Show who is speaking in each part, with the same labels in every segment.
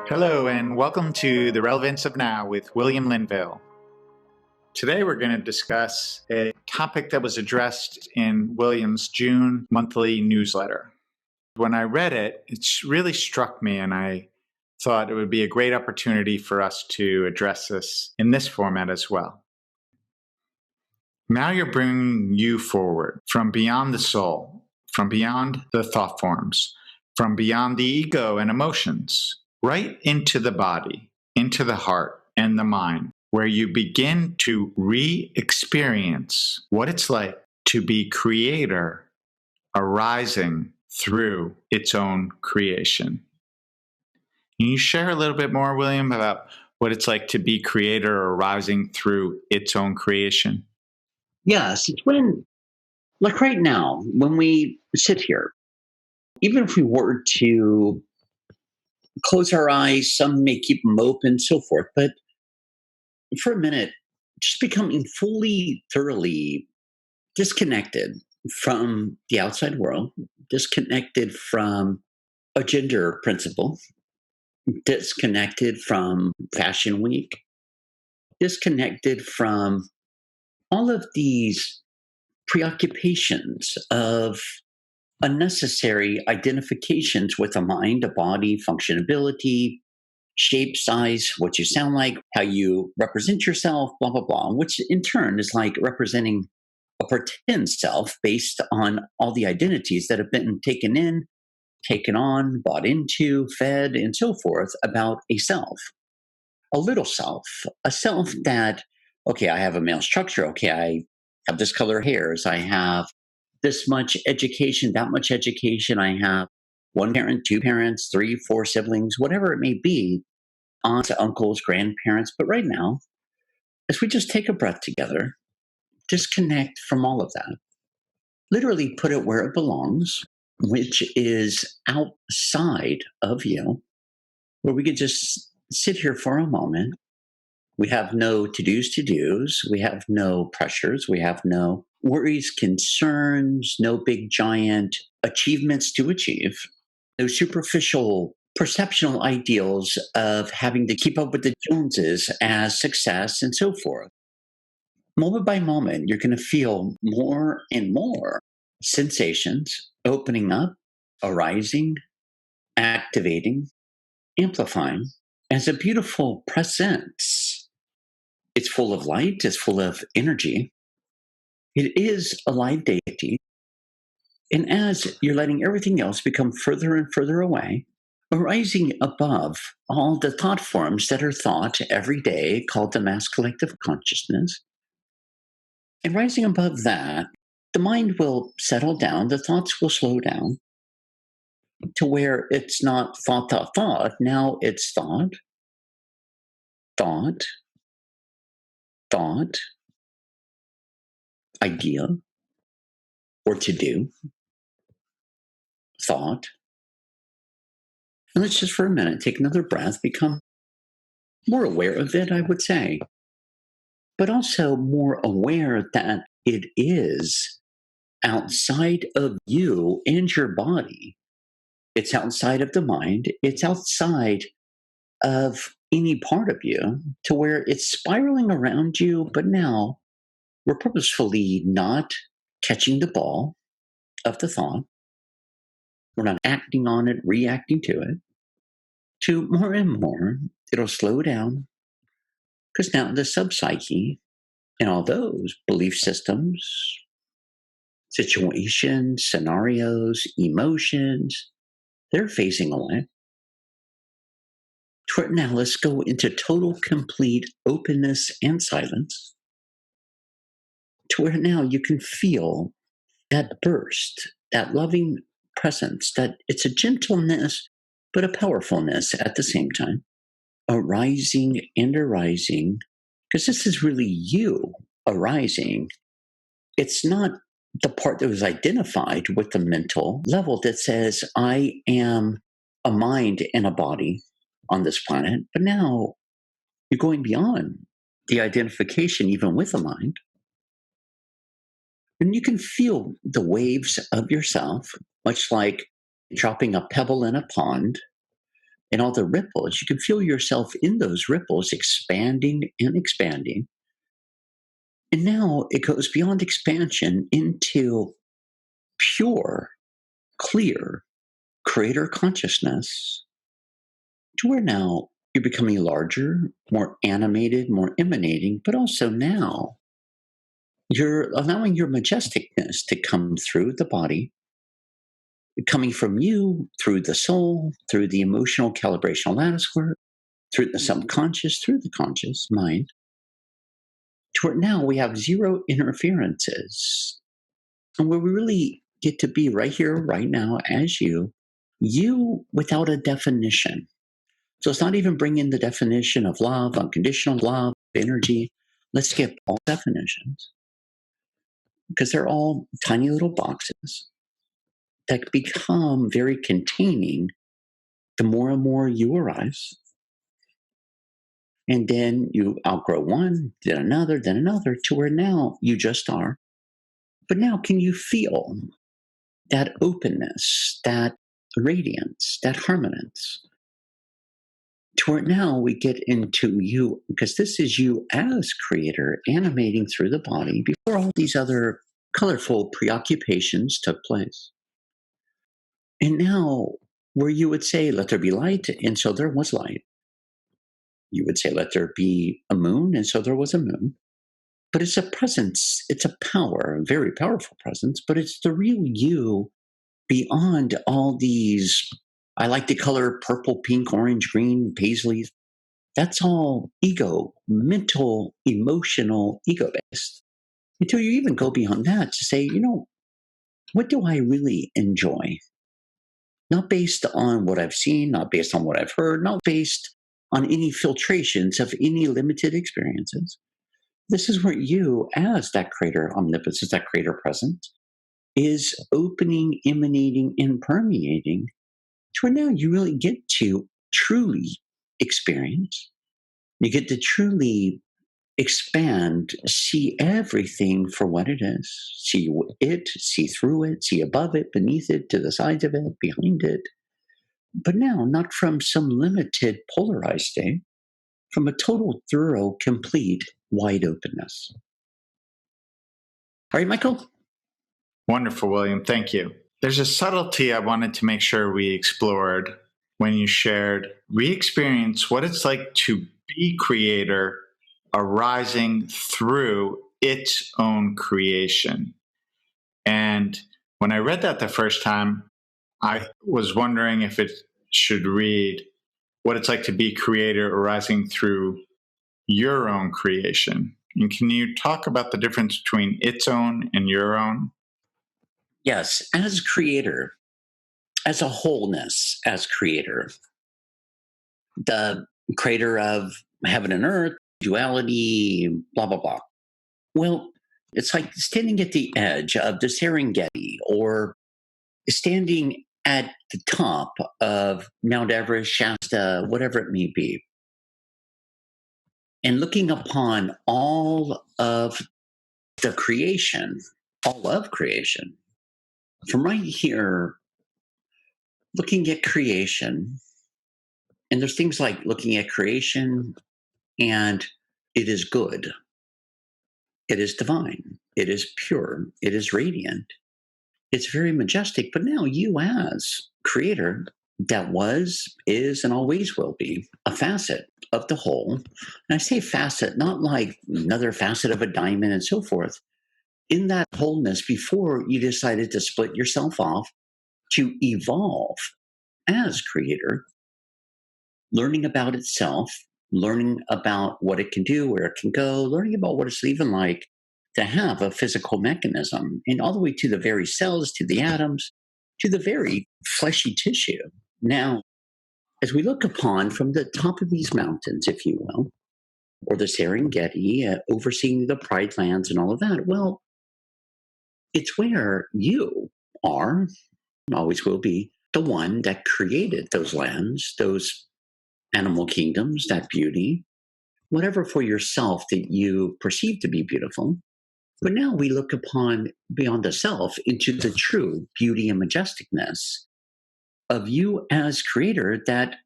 Speaker 1: Hello, and welcome to The Relevance of Now with William Linville. Today we're going to discuss a topic that was addressed in William's June monthly newsletter. When I read it, it really struck me, and I thought it would be a great opportunity for us to address this in this format as well. Now you're bringing you forward from beyond the soul, from beyond the thought forms, from beyond the ego and emotions, right into the body, into the heart and the mind, where you begin to re-experience what it's like to be creator arising through its own creation. Can you share a little bit more, William, about what it's like to be creator arising through its own creation?
Speaker 2: Yes, it's when, like right now, when we sit here, even if we were to close our eyes, some may keep them open, so forth, but for a minute, just becoming fully, thoroughly disconnected from the outside world, disconnected from a gender principle, disconnected from Fashion Week, disconnected from all of these preoccupations of unnecessary identifications with a mind, a body, functionality, shape, size, what you sound like, how you represent yourself, blah, blah, blah, which in turn is like representing a pretend self based on all the identities that have been taken in, taken on, bought into, fed, and so forth about a self, a little self, a self that, okay, I have a male structure. Okay, I have this color hairs. I have this much education, that much education. I have one parent, two parents, three, four siblings, whatever it may be, aunts, uncles, grandparents. But right now, as we just take a breath together, disconnect from all of that, literally put it where it belongs, which is outside of you, where we could just sit here for a moment. We have no to-dos. We have no pressures. We have no worries, concerns, no big giant achievements to achieve, no superficial perceptional ideals of having to keep up with the Joneses as success and so forth. Moment by moment, you're going to feel more and more sensations opening up, arising, activating, amplifying as a beautiful presence. It's full of light, it's full of energy. It is a live deity. And as you're letting everything else become further and further away, arising above all the thought forms that are thought every day, called the mass collective consciousness, and rising above that, the mind will settle down, the thoughts will slow down to where it's not thought, thought, thought. Now it's thought, thought, thought, idea, or to do, thought. And let's just for a minute take another breath, become more aware of it, I would say, but also more aware that it is outside of you and your body. It's outside of the mind. It's outside of any part of you to where it's spiraling around you. But now we're purposefully not catching the ball of the thought. We're not acting on it, reacting to it. To more and more, it'll slow down because now the subpsyche and all those belief systems, situations, scenarios, emotions, they're phasing away. Now let's go into total, complete openness and silence to where now you can feel that burst, that loving presence, that it's a gentleness, but a powerfulness at the same time, arising and arising, because this is really you arising. It's not the part that was identified with the mental level that says, I am a mind and a body on this planet, but now you're going beyond the identification, even with a mind. And you can feel the waves of yourself, much like dropping a pebble in a pond and all the ripples. You can feel yourself in those ripples expanding and expanding. And now it goes beyond expansion into pure, clear creator consciousness to where now you're becoming larger, more animated, more emanating, but also now you're allowing your majesticness to come through the body, coming from you through the soul, through the emotional calibrational lattice work, through the subconscious, through the conscious mind, to where now we have zero interferences. And where we really get to be right here, right now, as you without a definition. So it's not even bringing the definition of love, unconditional love, energy. Let's skip all definitions because they're all tiny little boxes that become very containing the more and more you arise. And then you outgrow one, then another, to where now you just are. But now, can you feel that openness, that radiance, that harmoniance? To where now we get into you, because this is you as creator animating through the body before all these other colorful preoccupations took place. And now, where you would say, let there be light, and so there was light. You would say, let there be a moon, and so there was a moon. But it's a presence, it's a power, a very powerful presence, but it's the real you beyond all these. I like the color purple, pink, orange, green, paisley. That's all ego, mental, emotional, ego based. Until you even go beyond that to say, what do I really enjoy? Not based on what I've seen, not based on what I've heard, not based on any filtrations of any limited experiences. This is where you, as that creator omnipotence, that creator presence, is opening, emanating, and permeating to where now you really get to truly experience. You get to truly expand, see everything for what it is, see it, see through it, see above it, beneath it, to the sides of it, behind it. But now, not from some limited polarized state, from a total, thorough, complete, wide openness. All right, Michael?
Speaker 1: Wonderful, William. Thank you. There's a subtlety I wanted to make sure we explored when you shared. We experience what it's like to be creator arising through its own creation. And when I read that the first time, I was wondering if it should read what it's like to be creator arising through your own creation. And can you talk about the difference between its own and your own?
Speaker 2: Yes, as creator, as a wholeness, as creator, the creator of heaven and earth, duality, blah, blah, blah. Well, it's like standing at the edge of the Serengeti or standing at the top of Mount Everest, Shasta, whatever it may be, and looking upon all of the creation, all of creation, from right here, looking at creation. And there's things like looking at creation and it is good, it is divine, it is pure, it is radiant, it's very majestic. But now you, as creator, that was, is, and always will be a facet of the whole. And I say facet, not like another facet of a diamond and so forth. In that wholeness, before you decided to split yourself off to evolve as creator, learning about itself, learning about what it can do, where it can go, learning about what it's even like to have a physical mechanism, and all the way to the very cells, to the atoms, to the very fleshy tissue. Now, as we look upon from the top of these mountains, if you will, or the Serengeti, overseeing the Pride Lands and all of that, well, it's where you are, always will be, the one that created those lands, those animal kingdoms, that beauty, whatever for yourself that you perceive to be beautiful. But now we look upon beyond the self into the true beauty and majesticness of you as creator that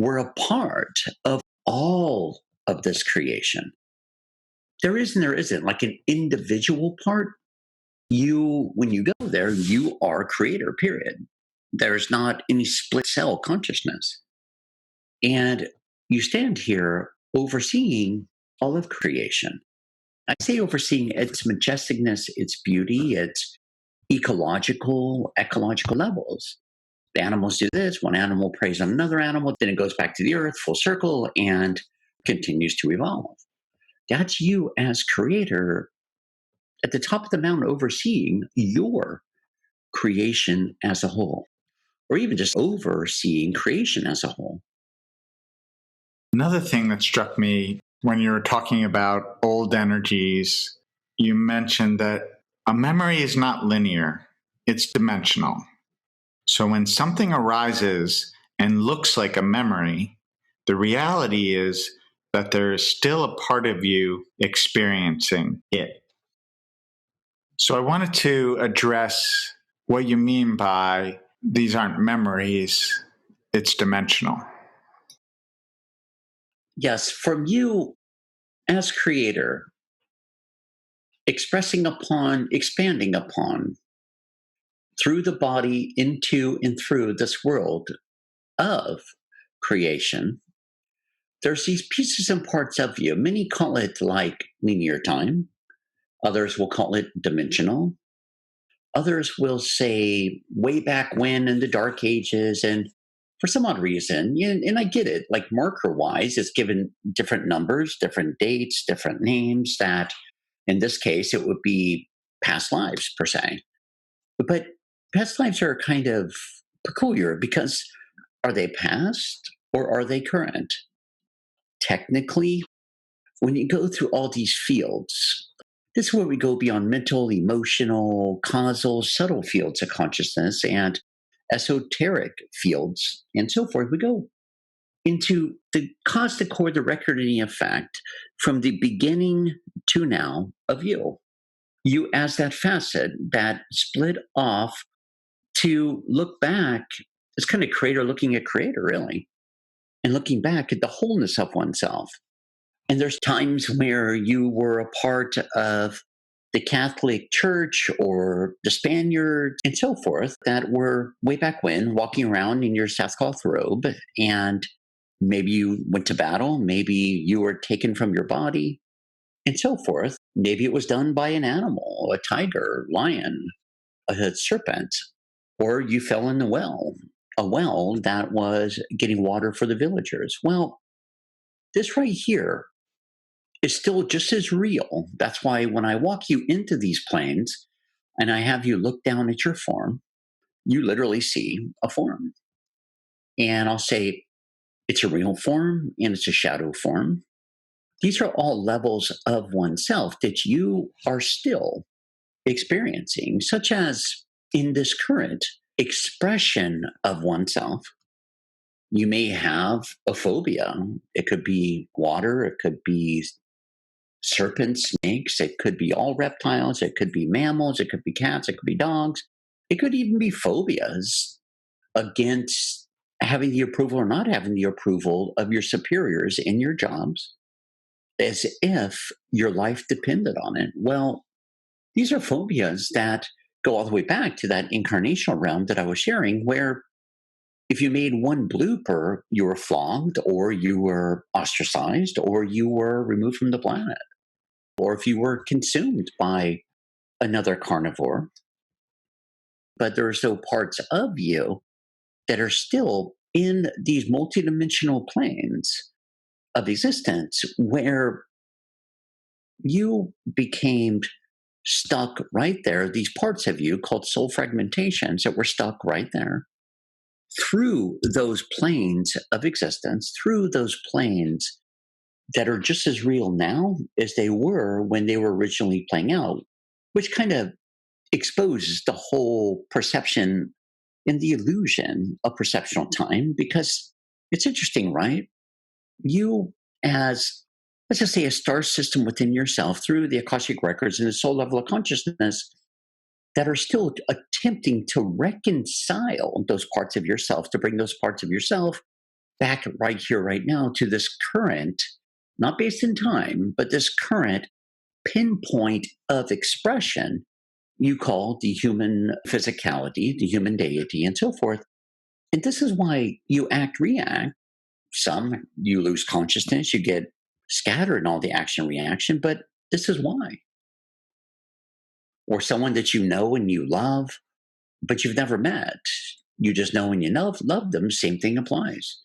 Speaker 2: we're a part of all of this creation. There is and there isn't like an individual part. When you go there, you are creator, period. There's not any split cell consciousness. And you stand here overseeing all of creation. I say overseeing its majesticness, its beauty, its ecological levels. The animals do this, one animal preys on another animal, then it goes back to the earth, full circle, and continues to evolve. That's you as creator at the top of the mountain overseeing your creation as a whole, or even just overseeing creation as a whole.
Speaker 1: Another thing that struck me when you were talking about old energies, you mentioned that a memory is not linear, it's dimensional. So when something arises and looks like a memory, the reality is that there is still a part of you experiencing it. So I wanted to address what you mean by these aren't memories, it's dimensional.
Speaker 2: Yes, from you as creator, expressing upon, expanding upon, through the body into and through this world of creation, there's these pieces and parts of you. Many call it like linear time. Others will call it dimensional. Others will say way back when in the dark ages. And for some odd reason, and I get it, like marker wise, it's given different numbers, different dates, different names that in this case, it would be past lives per se. But past lives are kind of peculiar because are they past or are they current? Technically, when you go through all these fields, this is where we go beyond mental, emotional, causal, subtle fields of consciousness and esoteric fields and so forth. We go into the cause, the core, the record, and the effect from the beginning to now of you. You as that facet that split off to look back. It's kind of creator looking at creator, really, and looking back at the wholeness of oneself. And there's times where you were a part of the Catholic Church or the Spaniards and so forth that were way back when walking around in your sackcloth robe. And maybe you went to battle, maybe you were taken from your body and so forth. Maybe it was done by an animal, a tiger, lion, a serpent, or you fell in the well, a well that was getting water for the villagers. Well, this right here is still just as real. That's why when I walk you into these planes and I have you look down at your form, you literally see a form. And I'll say it's a real form and it's a shadow form. These are all levels of oneself that you are still experiencing, such as in this current expression of oneself. You may have a phobia. It could be water, it could be serpents, snakes, it could be all reptiles, it could be mammals, it could be cats, it could be dogs. It could even be phobias against having the approval or not having the approval of your superiors in your jobs, as if your life depended on it. Well, these are phobias that go all the way back to that incarnational realm that I was sharing, where if you made one blooper, you were flogged, or you were ostracized, or you were removed from the planet, or if you were consumed by another carnivore. But there are still parts of you that are still in these multidimensional planes of existence where you became stuck right there. These parts of you called soul fragmentations that were stuck right there through those planes of existence, through those planes that are just as real now as they were when they were originally playing out, which kind of exposes the whole perception and the illusion of perceptual time. Because it's interesting, right? You, as let's just say a star system within yourself through the Akashic records and the soul level of consciousness that are still attempting to reconcile those parts of yourself, to bring those parts of yourself back right here, right now, to this current, not based in time, but this current pinpoint of expression you call the human physicality, the human deity, and so forth. And this is why you act react. Some you lose consciousness, you get scattered in all the action reaction, but this is why. Or someone that you know and you love, but you've never met. You just know and you love them, same thing applies.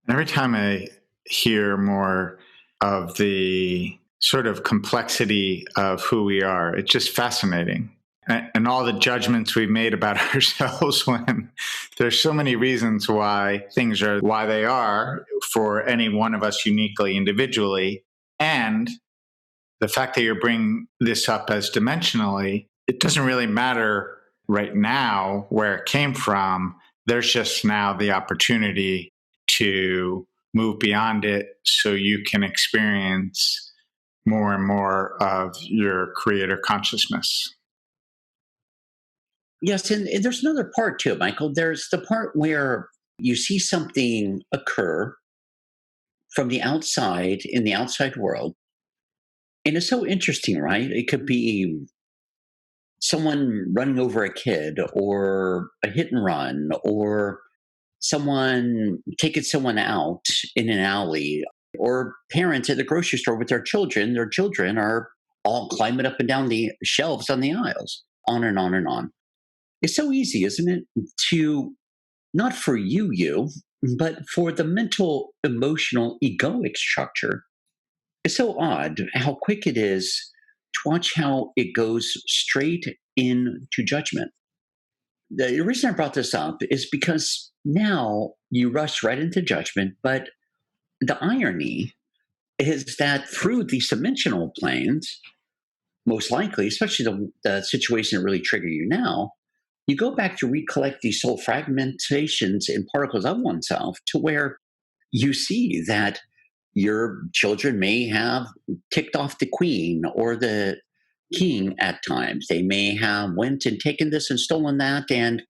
Speaker 1: Every time I hear more of the sort of complexity of who we are, it's just fascinating. And all the judgments we've made about ourselves when there's so many reasons why things are why they are for any one of us uniquely, individually. And the fact that you're bringing this up as dimensionally, it doesn't really matter right now where it came from. There's just now the opportunity to move beyond it so you can experience more and more of your creator consciousness.
Speaker 2: Yes, and there's another part to it, Michael. There's the part where you see something occur from the outside in the outside world. And it's so interesting, right? It could be someone running over a kid or a hit and run or someone taking someone out in an alley or parents at the grocery store with their children are all climbing up and down the shelves on the aisles, on and on and on. It's so easy, isn't it, to not for you, but for the mental, emotional, egoic structure. It's so odd how quick it is to watch how it goes straight into judgment. The reason I brought this up is because now you rush right into judgment, but the irony is that through these dimensional planes, most likely, especially the situation that really trigger you now, you go back to recollect these soul fragmentations and particles of oneself to where you see that your children may have ticked off the queen or the king at times. They may have went and taken this and stolen that, and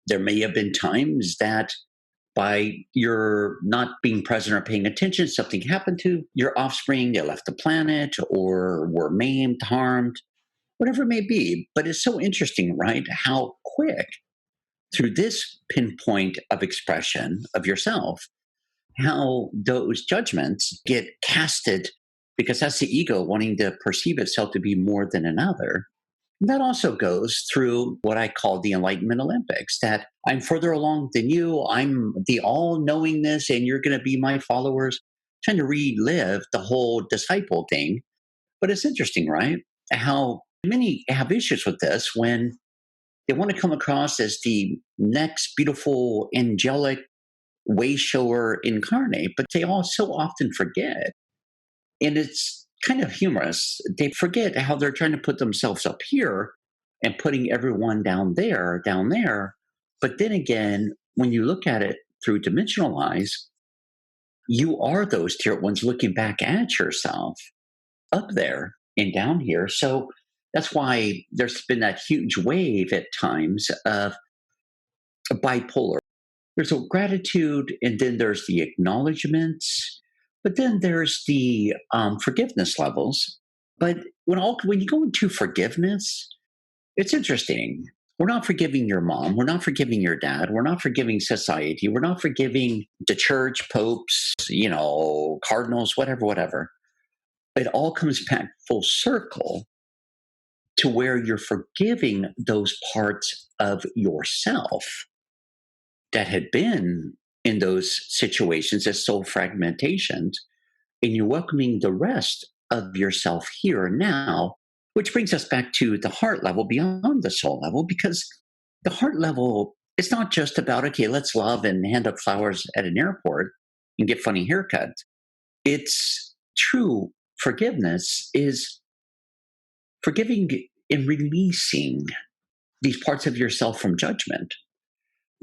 Speaker 2: there may have been times that by your not being present or paying attention, something happened to your offspring. They left the planet or were maimed, harmed, whatever it may be. But it's so interesting, right? How quick through this pinpoint of expression of yourself, how those judgments get casted because that's the ego wanting to perceive itself to be more than another. That also goes through what I call the Enlightenment Olympics, that I'm further along than you. I'm the all knowingness, and you're going to be my followers. Trying to relive the whole disciple thing. But it's interesting, right? How many have issues with this when they want to come across as the next beautiful, angelic way shower incarnate, but they all so often forget. And it's kind of humorous. They forget how they're trying to put themselves up here and putting everyone down there, down there. But then again, when you look at it through dimensional eyes, you are those tier ones looking back at yourself up there and down here. So that's why there's been that huge wave at times of bipolar. There's a gratitude, and then there's the acknowledgments, but then there's the forgiveness levels. But when you go into forgiveness, it's interesting. We're not forgiving your mom. We're not forgiving your dad. We're not forgiving society. We're not forgiving the church, popes, cardinals, whatever. It all comes back full circle to where you're forgiving those parts of yourself that had been in those situations as soul fragmentations, and you're welcoming the rest of yourself here and now, which brings us back to the heart level beyond the soul level, because the heart level is not just about, okay, let's love and hand up flowers at an airport and get funny haircuts. It's true forgiveness is forgiving and releasing these parts of yourself from judgment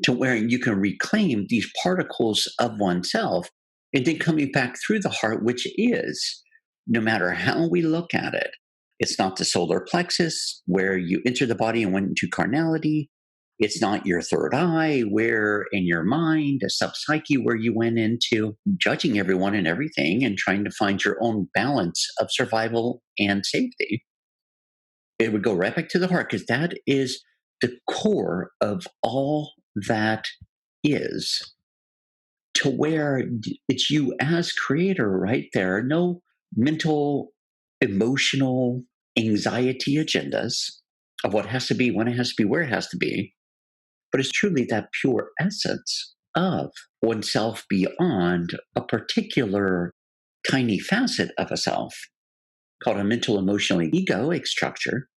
Speaker 2: to where you can reclaim these particles of oneself and then coming back through the heart, which is, no matter how we look at it, it's not the solar plexus where you enter the body and went into carnality. It's not your third eye, where in your mind, a subpsyche, where you went into judging everyone and everything and trying to find your own balance of survival and safety. It would go right back to the heart because that is the core of all that is, to where it's you as creator right there. No mental, emotional, anxiety agendas of what has to be, when it has to be, where it has to be, but it's truly that pure essence of oneself beyond a particular tiny facet of a self called a mental, emotional, egoic structure,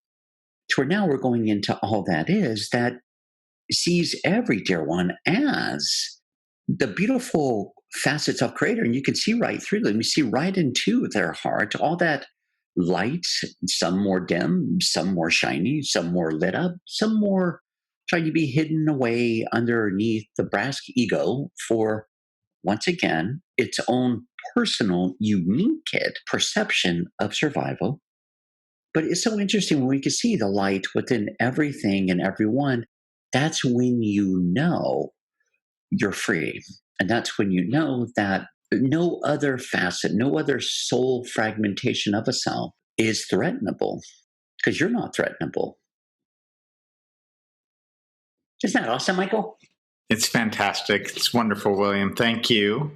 Speaker 2: to where now we're going into all that is that sees every dear one as the beautiful facets of creator. And you can see right through them. You see right into their heart, all that light, some more dim, some more shiny, some more lit up, some more trying to be hidden away underneath the brass ego for, once again, its own personal, unique perception of survival. But it's so interesting when we can see the light within everything and everyone. That's when you know you're free. And that's when you know that no other facet, no other soul fragmentation of a self is threatenable, because you're not threatenable. Isn't that awesome, Michael?
Speaker 1: It's fantastic. It's wonderful, William. Thank you.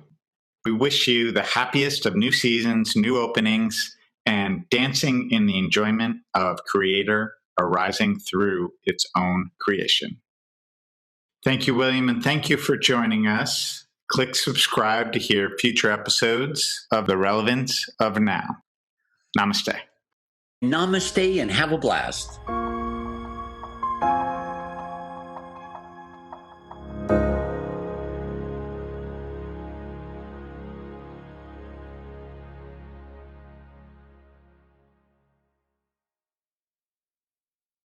Speaker 1: We wish you the happiest of new seasons, new openings, and dancing in the enjoyment of Creator arising through its own creation. Thank you, William, and thank you for joining us. Click subscribe to hear future episodes of The Relevance of Now. Namaste.
Speaker 2: Namaste and have a blast.